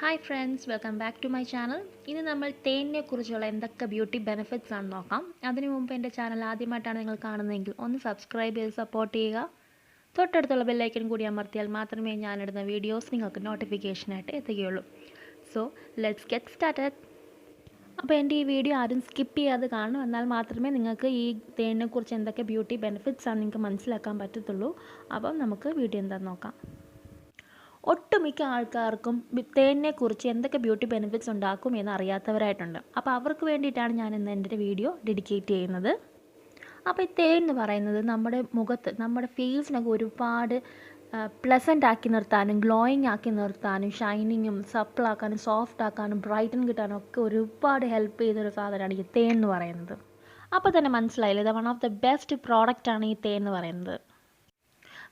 Hi friends, welcome back to my channel. ഇനി നമ്മൾ തേനിനെ കുറിച്ചുള്ള എന്തൊക്കെ ബ്യൂട്ടി ബെനിഫിറ്റ്സ് ആണ് നോക്കാം. അതിനു മുമ്പ് എൻ്റെ ചാനൽ ആദ്യമായിട്ടാണ് നിങ്ങൾ കാണുന്നതെങ്കിൽ ഒന്ന് സബ്സ്ക്രൈബ് ചെയ്ത് സപ്പോർട്ട് ചെയ്യുക. തൊട്ടടുത്തുള്ള ബെല്ലൈക്കൻ കൂടി അമർത്തിയാൽ മാത്രമേ ഞാനിടുന്ന വീഡിയോസ് നിങ്ങൾക്ക് നോട്ടിഫിക്കേഷനായിട്ട് എത്തുകയുള്ളൂ. So let's get started. അപ്പോൾ എൻ്റെ ഈ വീഡിയോ ആരും സ്കിപ്പ് ചെയ്യാതെ കാണും, എന്നാൽ മാത്രമേ നിങ്ങൾക്ക് ഈ തേനിനെ കുറിച്ച് എന്തൊക്കെ ബ്യൂട്ടി ബെനിഫിറ്റ്സ് ആണ് നിങ്ങൾക്ക് മനസ്സിലാക്കാൻ പറ്റത്തുള്ളൂ. അപ്പം നമുക്ക് വീഡിയോ എന്താണെന്ന് നോക്കാം. ഒട്ടുമിക്ക ആൾക്കാർക്കും തേനിനെക്കുറിച്ച് എന്തൊക്കെ ബ്യൂട്ടി ബെനിഫിറ്റ്സ് ഉണ്ടാക്കും എന്ന് അറിയാത്തവരായിട്ടുണ്ട്. അപ്പോൾ അവർക്ക് വേണ്ടിയിട്ടാണ് ഞാൻ ഇന്ന് എൻ്റെ വീഡിയോ ഡെഡിക്കേറ്റ് ചെയ്യുന്നത്. അപ്പോൾ ഈ തേൻ എന്ന് പറയുന്നത് നമ്മുടെ മുഖത്ത്, നമ്മുടെ ഫേസിനൊക്കെ ഒരുപാട് പ്ലസൻ്റ് ആക്കി നിർത്താനും ഗ്ലോയിങ് ആക്കി നിർത്താനും ഷൈനിങ്ങും സപ്പിളാക്കാനും സോഫ്റ്റ് ആക്കാനും ബ്രൈറ്റൻ കിട്ടാനും ഒക്കെ ഒരുപാട് ഹെൽപ്പ് ചെയ്തൊരു സാധനമാണ് ഈ തേൻ എന്ന് പറയുന്നത്. അപ്പോൾ തന്നെ മനസ്സിലായില്ലേ, ഇത് വൺ ഓഫ് ദ ബെസ്റ്റ് പ്രോഡക്റ്റാണ് ഈ തേൻ എന്ന് പറയുന്നത്.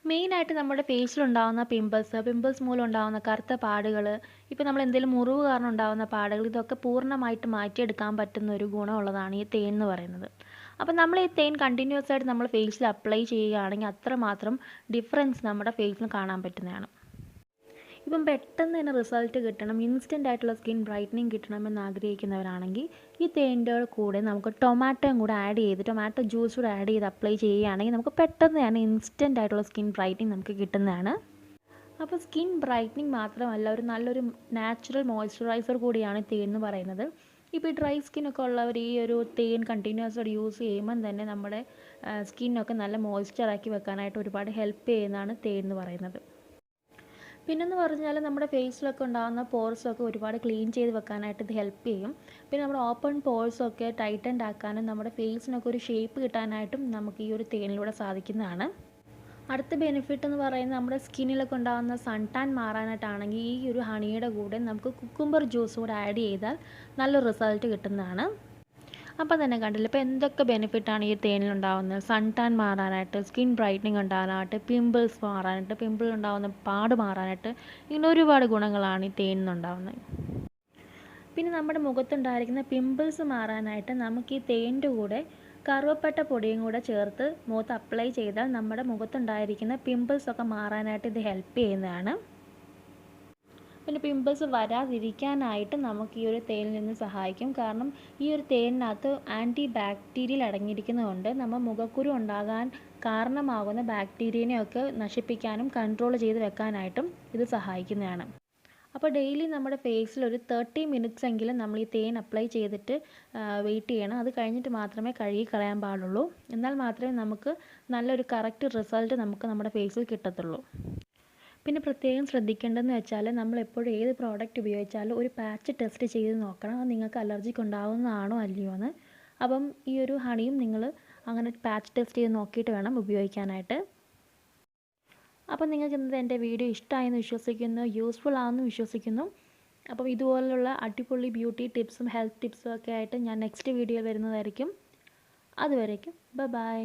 മെയിനായിട്ട് നമ്മുടെ ഫേസിലുണ്ടാകുന്ന പിമ്പിൾസ് മൂലം ഉണ്ടാകുന്ന കറുത്ത പാടുകൾ, ഇപ്പോൾ നമ്മൾ എന്തെങ്കിലും മുറിവ് കാരണം ഉണ്ടാകുന്ന പാടുകൾ, ഇതൊക്കെ പൂർണ്ണമായിട്ട് മാറ്റിയെടുക്കാൻ പറ്റുന്ന ഒരു ഗുണമുള്ളതാണ് ഈ തേൻ എന്ന് പറയുന്നത്. അപ്പോൾ നമ്മൾ ഈ തേൻ കണ്ടിന്യൂസ് ആയിട്ട് നമ്മൾ ഫേസിൽ അപ്ലൈ ചെയ്യുകയാണെങ്കിൽ അത്രമാത്രം ഡിഫറൻസ് നമ്മുടെ ഫേസിൽ കാണാൻ പറ്റുന്നതാണ്. ഇപ്പം പെട്ടെന്ന് തന്നെ റിസൾട്ട് കിട്ടണം, ഇൻസ്റ്റൻ്റ് ആയിട്ടുള്ള സ്കിൻ ബ്രൈറ്റനിങ് കിട്ടണമെന്ന് ആഗ്രഹിക്കുന്നവരാണെങ്കിൽ ഈ തേൻ്റെ കൂടെ നമുക്ക് ടൊമാറ്റോയും കൂടെ ആഡ് ചെയ്ത്, ടൊമാറ്റോ ജ്യൂസ് കൂടെ ആഡ് ചെയ്ത് അപ്ലൈ ചെയ്യുകയാണെങ്കിൽ നമുക്ക് പെട്ടെന്ന് തന്നെ ഇൻസ്റ്റൻ്റ് ആയിട്ടുള്ള സ്കിൻ ബ്രൈറ്റനിങ് നമുക്ക് കിട്ടുന്നതാണ്. അപ്പോൾ സ്കിൻ ബ്രൈറ്റനിങ് മാത്രമല്ല, ഒരു നല്ലൊരു നാച്ചുറൽ മോയ്സ്ചറൈസർ കൂടിയാണ് തേൻ എന്ന് പറയുന്നത്. ഇപ്പോൾ ഈ ഡ്രൈ സ്കിന്നൊക്കെ ഉള്ളവർ ഈ ഒരു തേൻ കണ്ടിന്യൂസ് ആയിട്ട് യൂസ് ചെയ്യുമ്പം തന്നെ നമ്മുടെ സ്കിന്നൊക്കെ നല്ല മോയ്സ്ചറാക്കി വെക്കാനായിട്ട് ഒരുപാട് ഹെൽപ്പ് ചെയ്യുന്നതാണ് തേൻ എന്ന് പറയുന്നത്. പിന്നെന്ന് പറഞ്ഞാൽ നമ്മുടെ ഫേസിലൊക്കെ ഉണ്ടാകുന്ന പോർസൊക്കെ ഒരുപാട് ക്ലീൻ ചെയ്ത് വെക്കാനായിട്ട് ഇത് ഹെൽപ്പ് ചെയ്യും. പിന്നെ നമ്മുടെ ഓപ്പൺ പോർസൊക്കെ ടൈറ്റൻഡ് ആക്കാനും നമ്മുടെ ഫേസിനൊക്കെ ഒരു ഷേപ്പ് കിട്ടാനായിട്ടും നമുക്ക് ഈ ഒരു തേനിലൂടെ സാധിക്കുന്നതാണ്. അടുത്ത ബെനിഫിറ്റ് എന്ന് പറയുന്നത് നമ്മുടെ സ്കിന്നിലൊക്കെ ഉണ്ടാകുന്ന സൺ ടാൻ മാറാനായിട്ടാണെങ്കിൽ ഈ ഒരു ഹണിയുടെ കൂടെ നമുക്ക് കുക്കുംബർ ജ്യൂസ് കൂടെ ആഡ് ചെയ്താൽ നല്ല റിസൾട്ട് കിട്ടുന്നതാണ്. അപ്പോൾ തന്നെ കണ്ടില്ല, ഇപ്പോൾ എന്തൊക്കെ ബെനിഫിറ്റാണ് ഈ തേനിലുണ്ടാകുന്നത്. സൺ ടാൻ മാറാനായിട്ട്, സ്കിൻ ബ്രൈറ്റനിങ് ഉണ്ടാകാനായിട്ട്, പിമ്പിൾസ് മാറാനായിട്ട്, പിമ്പിൾ ഉണ്ടാകുന്ന പാട് മാറാനായിട്ട്, ഇങ്ങനെ ഒരുപാട് ഗുണങ്ങളാണ് ഈ തേനിന്നുണ്ടാകുന്നത്. പിന്നെ നമ്മുടെ മുഖത്തുണ്ടായിരിക്കുന്ന പിമ്പിൾസ് മാറാനായിട്ട് നമുക്ക് ഈ തേൻ്റെ കൂടെ കറുവപ്പട്ട പൊടിയും കൂടെ ചേർത്ത് മുഖത്ത് അപ്ലൈ ചെയ്താൽ നമ്മുടെ മുഖത്തുണ്ടായിരിക്കുന്ന പിമ്പിൾസൊക്കെ മാറാനായിട്ട് ഇത് ഹെൽപ്പ് ചെയ്യുന്നതാണ്. പിന്നെ പിമ്പിൾസ് വരാതിരിക്കാനായിട്ട് നമുക്ക് ഈ ഒരു തേനിൽ നിന്ന് സഹായിക്കും. കാരണം ഈ ഒരു തേനിനകത്ത് ആൻറ്റി ബാക്ടീരിയൽ അടങ്ങിയിരിക്കുന്നതുകൊണ്ട് നമ്മൾ മുഖക്കുരു ഉണ്ടാകാൻ കാരണമാകുന്ന ബാക്ടീരിയനെയൊക്കെ നശിപ്പിക്കാനും കൺട്രോൾ ചെയ്ത് വെക്കാനായിട്ടും ഇത് സഹായിക്കുന്നതാണ്. അപ്പോൾ ഡെയിലി നമ്മുടെ ഫേസിൽ ഒരു 30 മിനിറ്റ്സ് എങ്കിലും നമ്മൾ ഈ തേൻ അപ്ലൈ ചെയ്തിട്ട് വെയിറ്റ് ചെയ്യണം. അത് കഴിഞ്ഞിട്ട് മാത്രമേ കഴുകി കളയാൻ പാടുള്ളൂ. എന്നാൽ മാത്രമേ നമുക്ക് നല്ലൊരു കറക്റ്റ് റിസൾട്ട് നമുക്ക് നമ്മുടെ ഫേസിൽ കിട്ടത്തുള്ളൂ. പിന്നെ പ്രത്യേകം ശ്രദ്ധിക്കേണ്ടതെന്ന് വെച്ചാൽ നമ്മൾ എപ്പോഴും ഏത് പ്രോഡക്റ്റ് ഉപയോഗിച്ചാലും ഒരു പാച്ച് ടെസ്റ്റ് ചെയ്ത് നോക്കണം, അത് നിങ്ങൾക്ക് അലർജിക്ക് ഉണ്ടാകുന്നതാണോ അല്ലയോ എന്ന്. അപ്പം ഈ ഒരു ഹണിയും നിങ്ങൾ അങ്ങനെ പാച്ച് ടെസ്റ്റ് ചെയ്ത് നോക്കിയിട്ട് വേണം ഉപയോഗിക്കാനായിട്ട്. അപ്പം നിങ്ങൾക്ക് ഇന്നത്തെ എൻ്റെ വീഡിയോ ഇഷ്ടമായെന്ന് വിശ്വസിക്കുന്നു, യൂസ്ഫുൾ ആണെന്ന് വിശ്വസിക്കുന്നു. അപ്പം ഇതുപോലുള്ള അടിപൊളി ബ്യൂട്ടി ടിപ്സും ഹെൽത്ത് ടിപ്സും ഒക്കെ ആയിട്ട് ഞാൻ നെക്സ്റ്റ് വീഡിയോയിൽ വരുന്നതായിരിക്കും. അതുവരേക്കും ബൈ.